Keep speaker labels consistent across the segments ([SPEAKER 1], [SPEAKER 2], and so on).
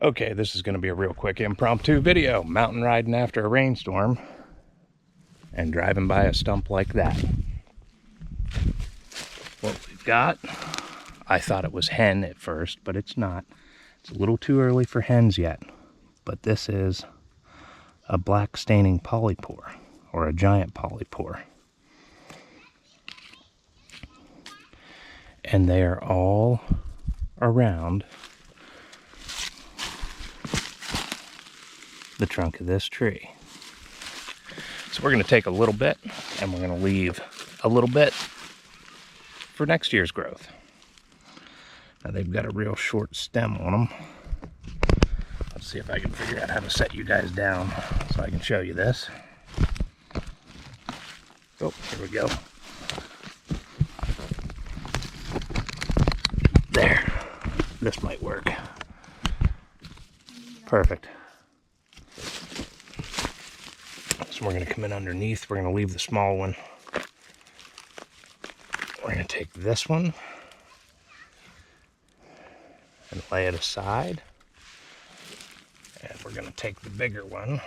[SPEAKER 1] Okay, this is going to be a real quick impromptu video. Mountain riding after a rainstorm and driving by a stump like that. What we've got, I thought it was hen at first, but it's not. It's a little too early for hens yet. But this is a black staining polypore, or a giant polypore. And they are all around the trunk of this tree. So we're going to take a little bit and we're going to leave a little bit for next year's growth. Now they've got a real short stem on them. Let's see if I can figure out how to set you guys down so I can show you this. Oh, here we go. There. This might work. Perfect. So we're going to come in underneath. We're going to leave the small one. We're going to take this one and lay it aside. And we're going to take the bigger one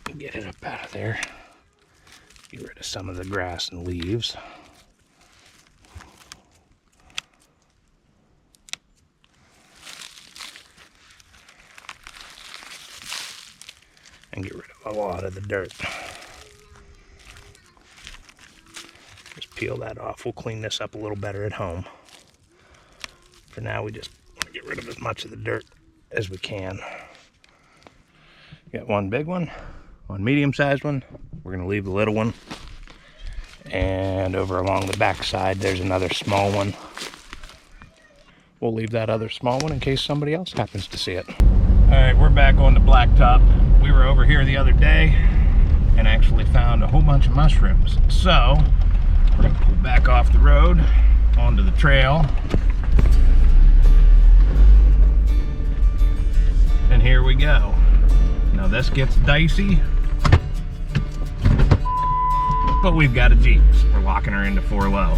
[SPEAKER 1] and get it up out of there. Get rid of some of the grass and leaves. And get rid of a lot of the dirt. Just peel that off. We'll clean this up a little better at home. For now, we just want to get rid of as much of the dirt as we can. Got one big one, one medium-sized one. We're going to leave the little one. And over along the back side, there's another small one. We'll leave that other small one in case somebody else happens to see it. All right, we're back on the blacktop. We were over here the other day and actually found a whole bunch of mushrooms. So we're gonna pull back off the road onto the trail. And here we go. Now this gets dicey, but we've got a Jeep, so we're locking her into 4 low.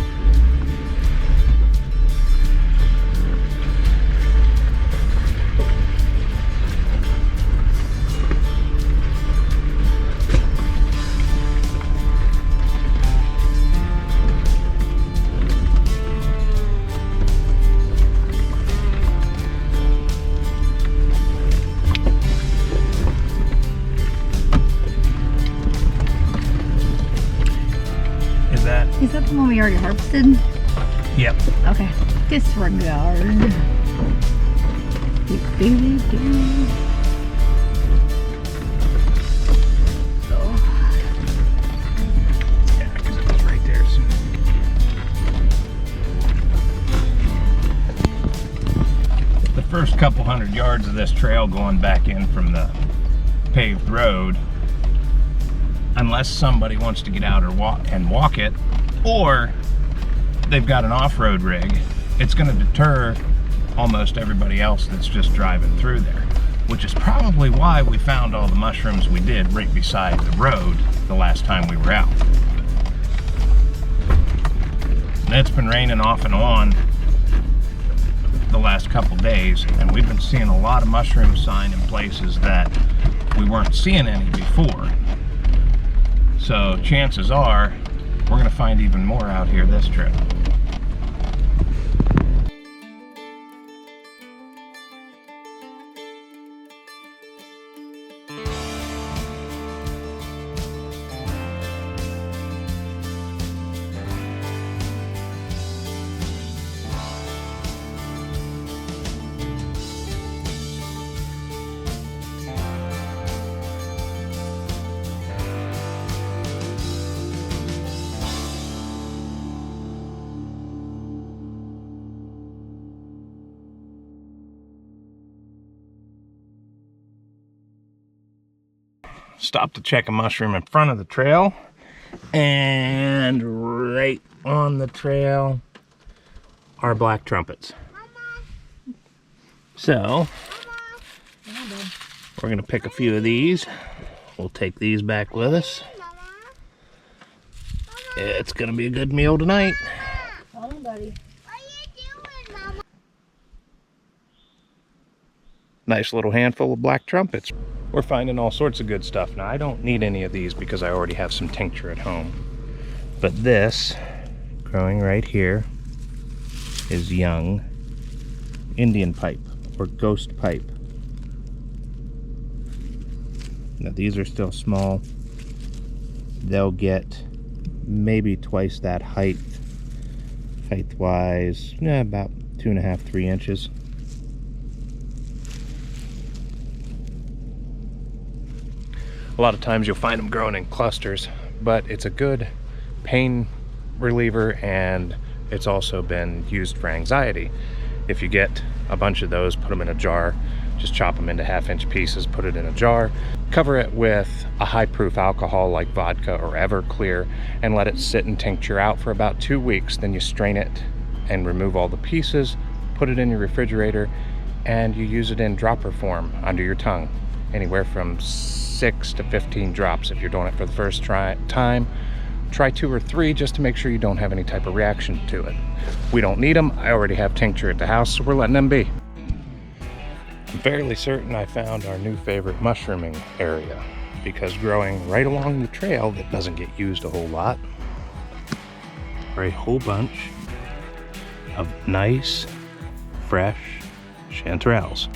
[SPEAKER 2] Is that the one we already harvested?
[SPEAKER 1] Yep.
[SPEAKER 2] Okay. Disregard.
[SPEAKER 1] So. Yeah, because it was right there. The first couple hundred yards of this trail going back in from the paved road, unless somebody wants to get out or walk it, or they've got an off-road rig, it's going to deter almost everybody else that's just driving through there, which is probably why we found all the mushrooms we did right beside the road the last time we were out. And it's been raining off and on the last couple days, and we've been seeing a lot of mushroom sign in places that we weren't seeing any before. So chances are we're going to find even more out here this trip. Stopped to check a mushroom in front of the trail, and right on the trail are black trumpets. So we're gonna pick a few of these. We'll take these back with us. It's gonna be a good meal tonight.
[SPEAKER 2] Hold on, buddy.
[SPEAKER 3] What are you doing, Mama?
[SPEAKER 1] Nice little handful of black trumpets. We're finding all sorts of good stuff. Now, I don't need any of these because I already have some tincture at home. But this, growing right here, is young Indian pipe or ghost pipe. Now, these are still small. They'll get maybe twice that height-wise, about 2.5, 3 inches. A lot of times you'll find them growing in clusters, but it's a good pain reliever, and it's also been used for anxiety. If you get a bunch of those, put them in a jar, just chop them into 1/2-inch pieces, put it in a jar, cover it with a high-proof alcohol like vodka or Everclear, and let it sit and tincture out for about 2 weeks. Then you strain it and remove all the pieces, put it in your refrigerator, and you use it in dropper form under your tongue. Anywhere from 6 to 15 drops if you're doing it for the first time. Try 2 or 3 just to make sure you don't have any type of reaction to it. We don't need them. I already have tincture at the house, so we're letting them be. I'm fairly certain I found our new favorite mushrooming area, because growing right along the trail that doesn't get used a whole lot are a whole bunch of nice, fresh chanterelles.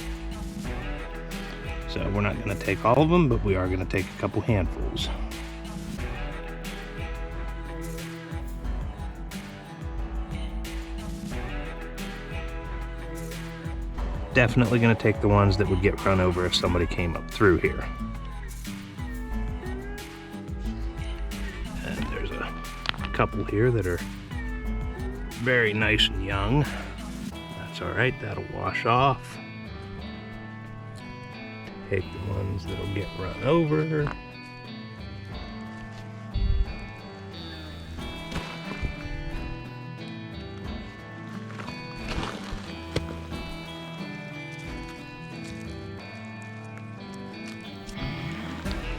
[SPEAKER 1] So we're not going to take all of them, but we are going to take a couple handfuls. Definitely going to take the ones that would get run over if somebody came up through here. And there's a couple here that are very nice and young. That's all right, that'll wash off. Take the ones that'll get run over.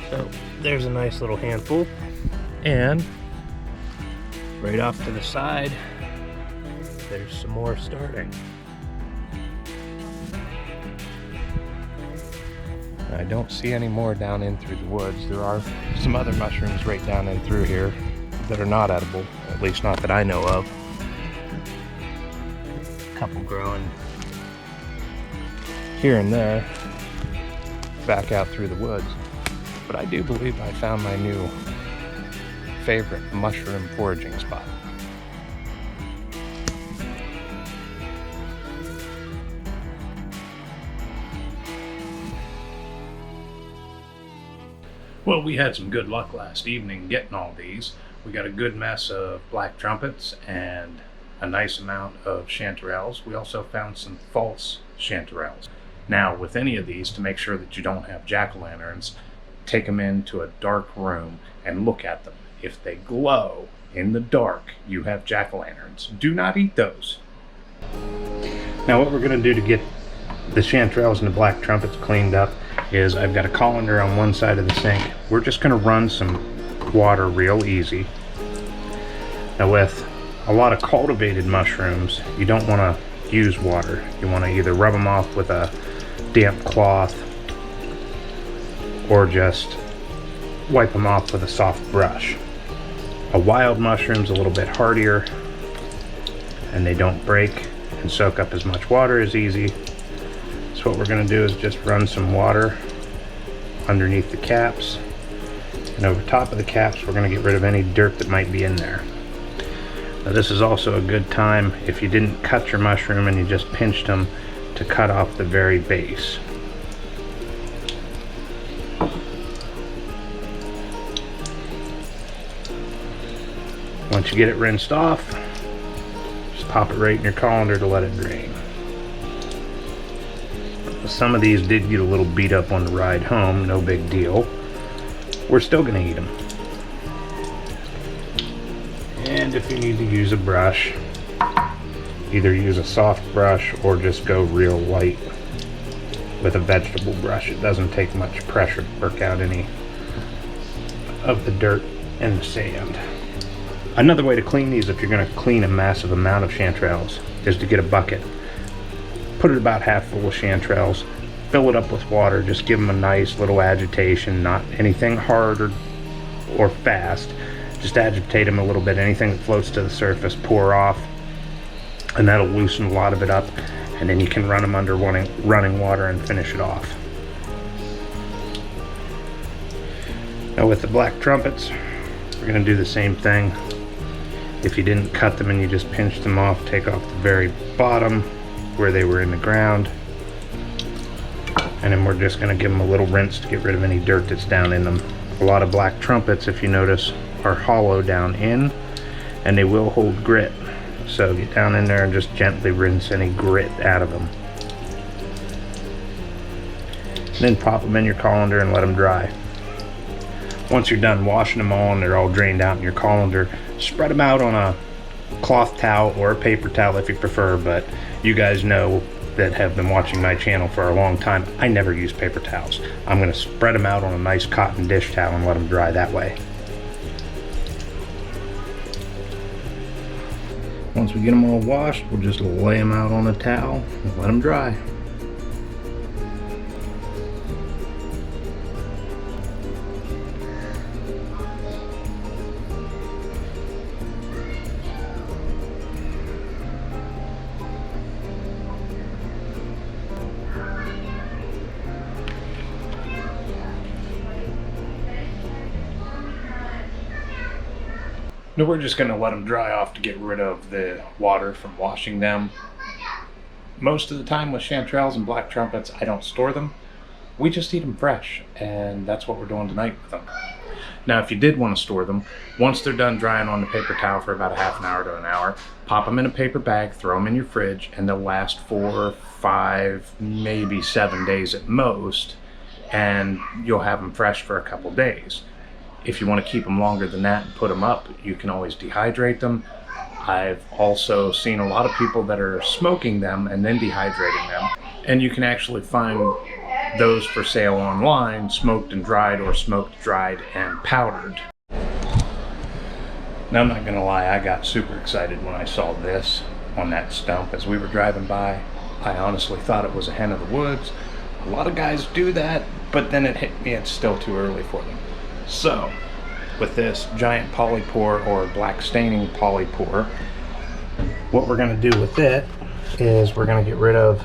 [SPEAKER 1] So there's a nice little handful, and right off to the side there's some more starting. I don't see any more down in through the woods. There are some other mushrooms right down in through here that are not edible, at least not that I know of. A couple growing here and there back out through the woods. But I do believe I found my new favorite mushroom foraging spot. Well, we had some good luck last evening getting all these. We got a good mess of black trumpets and a nice amount of chanterelles. We also found some false chanterelles. Now, with any of these, to make sure that you don't have jack-o'-lanterns, take them into a dark room and look at them. If they glow in the dark, you have jack-o'-lanterns. Do not eat those. Now, what we're going to do to get the chanterelles and the black trumpets cleaned up is I've got a colander on one side of the sink. We're just going to run some water real easy. Now, with a lot of cultivated mushrooms, you don't want to use water. You want to either rub them off with a damp cloth or just wipe them off with a soft brush. A wild mushroom's a little bit hardier and they don't break and soak up as much water as easy. So what we're going to do is just run some water underneath the caps, and over top of the caps we're going to get rid of any dirt that might be in there. Now, this is also a good time, if you didn't cut your mushroom and you just pinched them, to cut off the very base. Once you get it rinsed off, just pop it right in your colander to let it drain. Some of these did get a little beat up on the ride home, no big deal. We're still going to eat them. And if you need to use a brush, either use a soft brush or just go real light with a vegetable brush. It doesn't take much pressure to work out any of the dirt and the sand. Another way to clean these, if you're going to clean a massive amount of chanterelles, is to get a bucket. Put it about half full of chanterelles, fill it up with water, just give them a nice little agitation, not anything hard or fast. Just agitate them a little bit. Anything that floats to the surface, pour off, and that'll loosen a lot of it up, and then you can run them under running water and finish it off. Now with the black trumpets, we're going to do the same thing. If you didn't cut them and you just pinched them off, take off the very bottom where they were in the ground, and then we're just going to give them a little rinse to get rid of any dirt that's down in them. A lot of black trumpets, if you notice, are hollow down in, and they will hold grit. So get down in there and just gently rinse any grit out of them. And then pop them in your colander and let them dry. Once you're done washing them all and they're all drained out in your colander, spread them out on a cloth towel or a paper towel if you prefer, but you guys know that have been watching my channel for a long time, I never use paper towels. I'm going to spread them out on a nice cotton dish towel and let them dry that way. Once we get them all washed, we'll just lay them out on a towel and let them dry. Now we're just going to let them dry off to get rid of the water from washing them. Most of the time with chanterelles and black trumpets, I don't store them. We just eat them fresh, and that's what we're doing tonight with them. Now if you did want to store them, once they're done drying on the paper towel for about a half an hour to an hour, pop them in a paper bag, throw them in your fridge, and they'll last 4, 5, maybe 7 days at most, and you'll have them fresh for a couple days. If you want to keep them longer than that and put them up, you can always dehydrate them. I've also seen a lot of people that are smoking them and then dehydrating them. And you can actually find those for sale online, smoked and dried, or smoked, dried, and powdered. Now I'm not gonna lie, I got super excited when I saw this on that stump as we were driving by. I honestly thought it was a hen of the woods. A lot of guys do that, but then it hit me, it's still too early for them. So, with this giant polypore or black staining polypore, what we're going to do with it is we're going to get rid of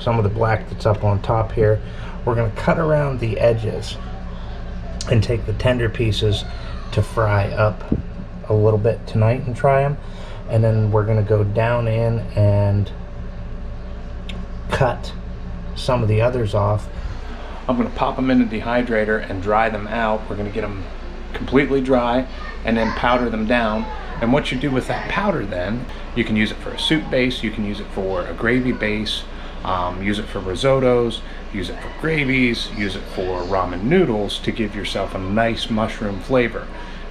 [SPEAKER 1] some of the black that's up on top here. We're going to cut around the edges and take the tender pieces to fry up a little bit tonight and try them. And then we're going to go down in and cut some of the others off. I'm going to pop them in the dehydrator and dry them out. We're going to get them completely dry and then powder them down. And what you do with that powder then, you can use it for a soup base, you can use it for a gravy base, use it for risottos, use it for gravies, use it for ramen noodles to give yourself a nice mushroom flavor.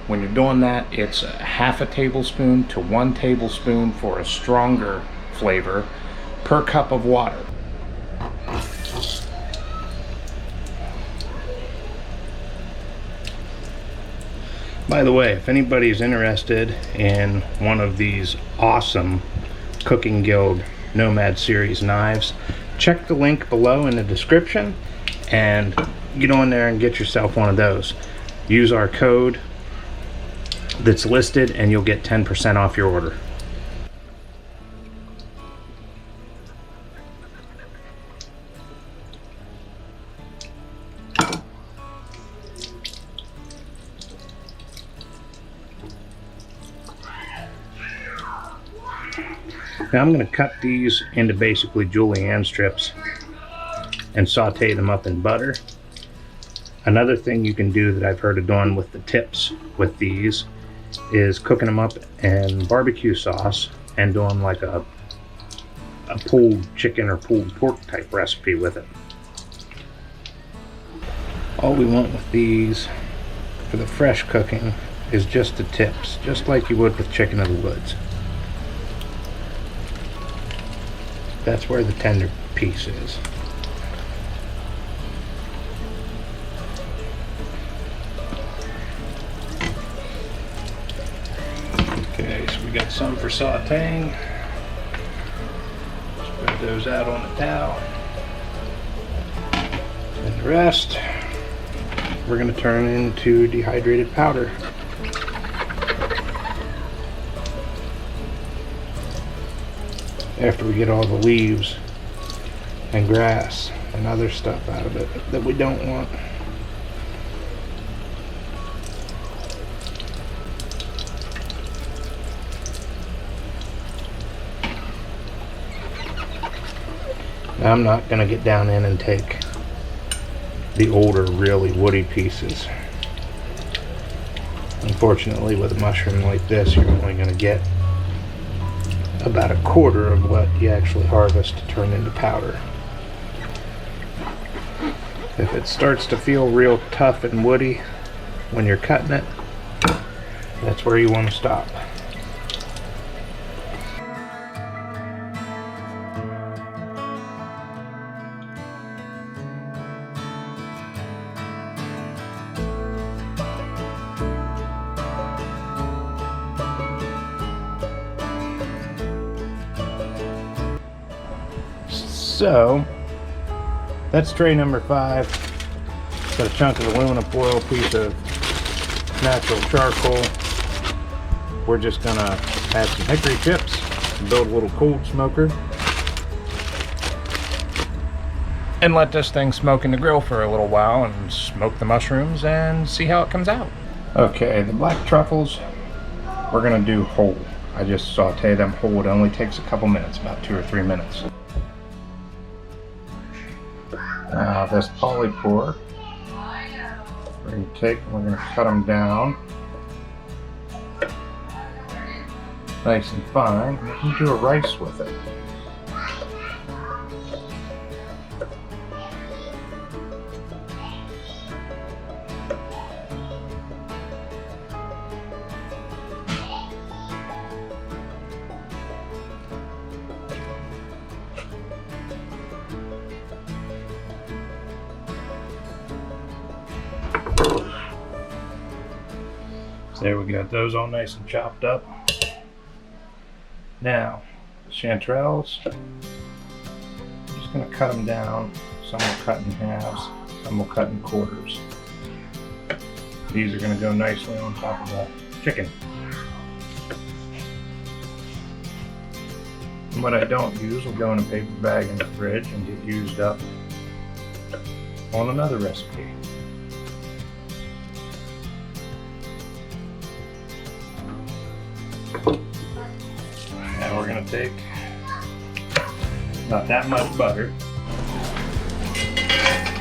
[SPEAKER 1] When you're doing that, it's a half a tablespoon to 1 tablespoon for a stronger flavor per cup of water. By the way, if anybody's interested in one of these awesome Cooking Guild Nomad Series knives, check the link below in the description and get on there and get yourself one of those. Use our code that's listed and you'll get 10% off your order. Now I'm going to cut these into basically julienne strips and saute them up in butter. Another thing you can do that I've heard of doing with the tips with these is cooking them up in barbecue sauce and doing like a pulled chicken or pulled pork type recipe with it. All we want with these for the fresh cooking is just the tips, just like you would with chicken of the woods. That's where the tender piece is. got some for sauteing. Spread those out on the towel. And the rest, we're going to turn into dehydrated powder. After we get all the leaves and grass and other stuff out of it that we don't want. Now I'm not going to get down in and take the older, really woody pieces. Unfortunately, with a mushroom like this, you're only going to get about a quarter of what you actually harvest to turn into powder. If it starts to feel real tough and woody when you're cutting it, that's where you want to stop. So, that's tray number 5. Got a chunk of aluminum foil, piece of natural charcoal. We're just gonna add some hickory chips and build a little cold smoker. And let this thing smoke in the grill for a little while and smoke the mushrooms and see how it comes out. Okay, the black truffles, we're gonna do whole. I just saute them whole. It only takes a couple minutes, about 2 or 3 minutes. Now this polypore, we're going to take and we're going to cut them down nice and fine. We can do a rice with it. There we got those all nice and chopped up. Now, chanterelles, I'm just going to cut them down. Some will cut in halves, some will cut in quarters. These are going to go nicely on top of the chicken. And what I don't use will go in a paper bag in the fridge and get used up on another recipe. Now we're going to take not that much butter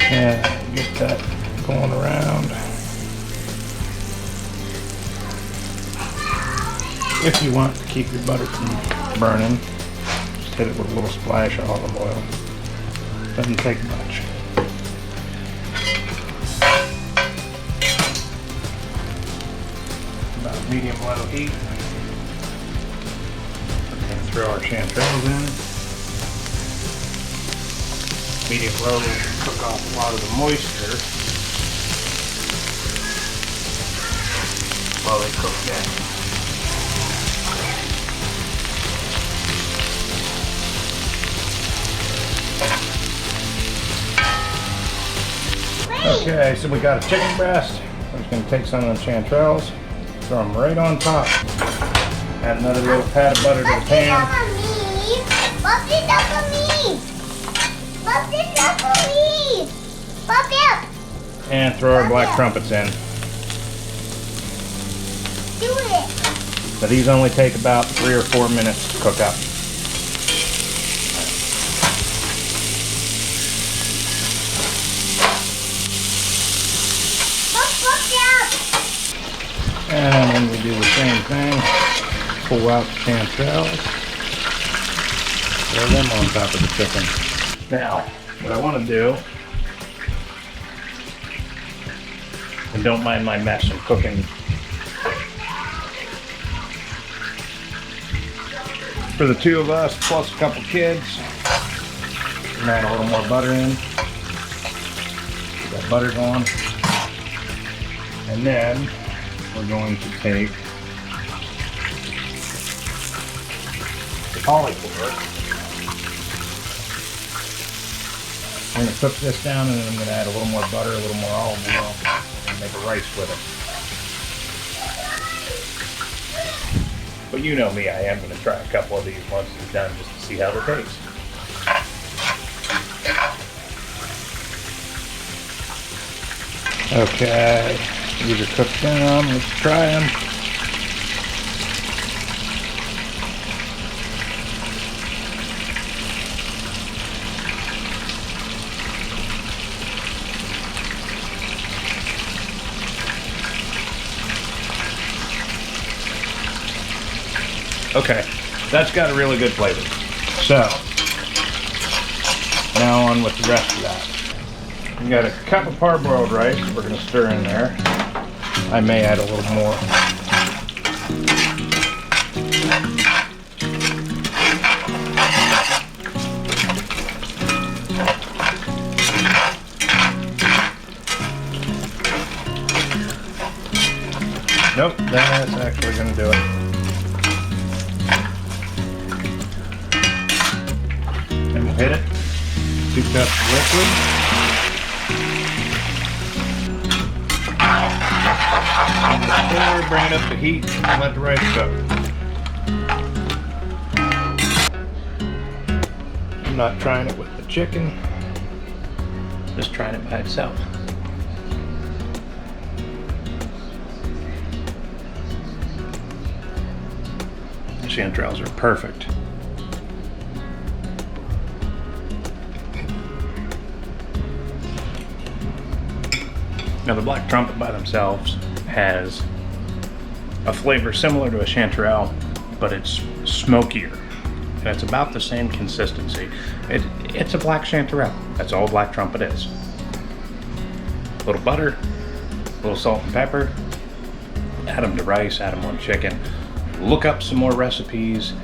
[SPEAKER 1] and get that going around. If you want to keep your butter from burning, just hit it with a little splash of olive oil. Doesn't take much. About medium-low heat. Throw our chanterelles in. Medium low, cook off a lot of the moisture while they cook down. Okay, so we got a chicken breast. I'm just going to take some of the chanterelles, throw them right on top. Add another little pat of butter to the pan. And throw our black trumpets in.
[SPEAKER 3] Do it.
[SPEAKER 1] So these only take about 3 or 4 minutes to cook up. And then we do the same thing. Pull out the chanterelles, throw them on top of the chicken. Now, what I want to do, and don't mind my mess, I'm cooking for the 2 of us plus a couple kids. And add a little more butter in. Get that butter going. And then we're going to take polypore. I'm going to cook this down, and then I'm going to add a little more butter, a little more olive oil, and make a rice with it. But you know me, I am going to try a couple of these once they're done just to see how they taste. Okay, these are cooked down. Let's try them. Okay, that's got a really good flavor. So, now on with the rest of that. We got a cup of parboiled rice we're going to stir in there. I may add a little more. Nope, that's actually going to do it. And we'll hit it. 2 cups of liquid. Bring it up to heat and let the rice cook. I'm not trying it with the chicken, just trying it by itself. The chanterelles are perfect. Now the black trumpet by themselves has a flavor similar to a chanterelle, but it's smokier. And it's about the same consistency. It's a black chanterelle. That's all black trumpet is. A little butter, a little salt and pepper. Add them to rice, add them on chicken. Look up some more recipes,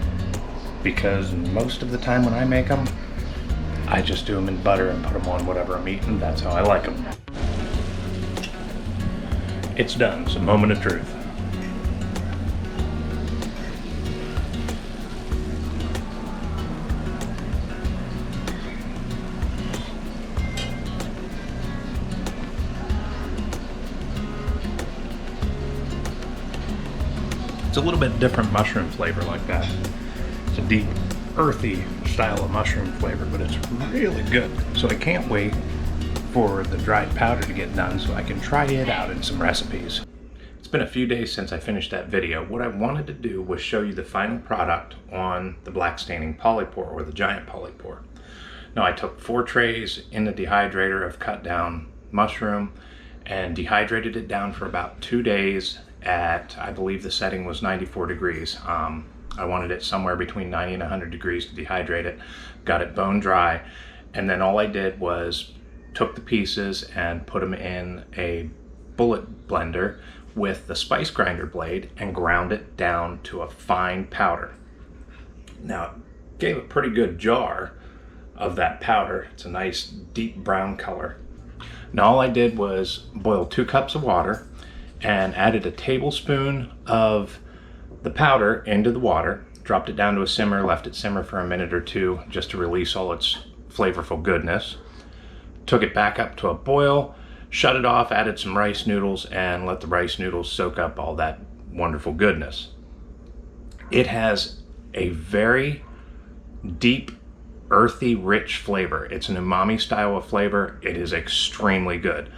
[SPEAKER 1] because most of the time when I make them, I just do them in butter and put them on whatever I'm eating. That's how I like them. It's done. It's a moment of truth. It's a little bit different mushroom flavor like that. It's a deep, earthy style of mushroom flavor, but it's really good. So I can't wait for the dried powder to get done so I can try it out in some recipes. It's been a few days since I finished that video. What I wanted to do was show you the final product on the black staining polypore, or the giant polypore. Now I took 4 trays in the dehydrator of cut down mushroom and dehydrated it down for about 2 days at, I believe the setting was 94 degrees. I wanted it somewhere between 90 and 100 degrees to dehydrate it. Got it bone dry, and then all I did was took the pieces and put them in a bullet blender with the spice grinder blade and ground it down to a fine powder. Now, it gave a pretty good jar of that powder. It's a nice deep brown color. Now all I did was boil 2 cups of water and added a tablespoon of the powder into the water, dropped it down to a simmer, left it simmer for a minute or 2 just to release all its flavorful goodness. Took it back up to a boil, shut it off, added some rice noodles, and let the rice noodles soak up all that wonderful goodness. It has a very deep, earthy, rich flavor. It's an umami style of flavor. It is extremely good.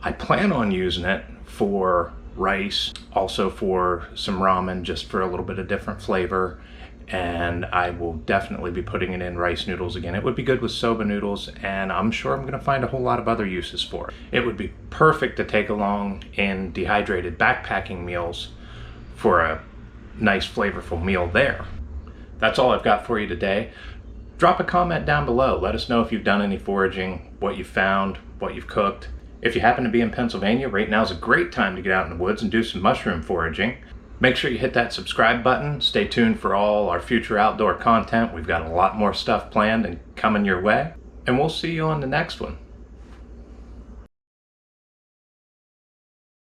[SPEAKER 1] I plan on using it for rice, also for some ramen, just for a little bit of different flavor. And I will definitely be putting it in rice noodles again. It would be good with soba noodles, and I'm sure I'm gonna find a whole lot of other uses for it. It would be perfect to take along in dehydrated backpacking meals for a nice flavorful meal there. That's all I've got for you today. Drop a comment down below. Let us know if you've done any foraging, what you found, what you've cooked. If you happen to be in Pennsylvania, right now is a great time to get out in the woods and do some mushroom foraging. Make sure you hit that subscribe button. Stay tuned for all our future outdoor content. We've got a lot more stuff planned and coming your way. And we'll see you on the next one.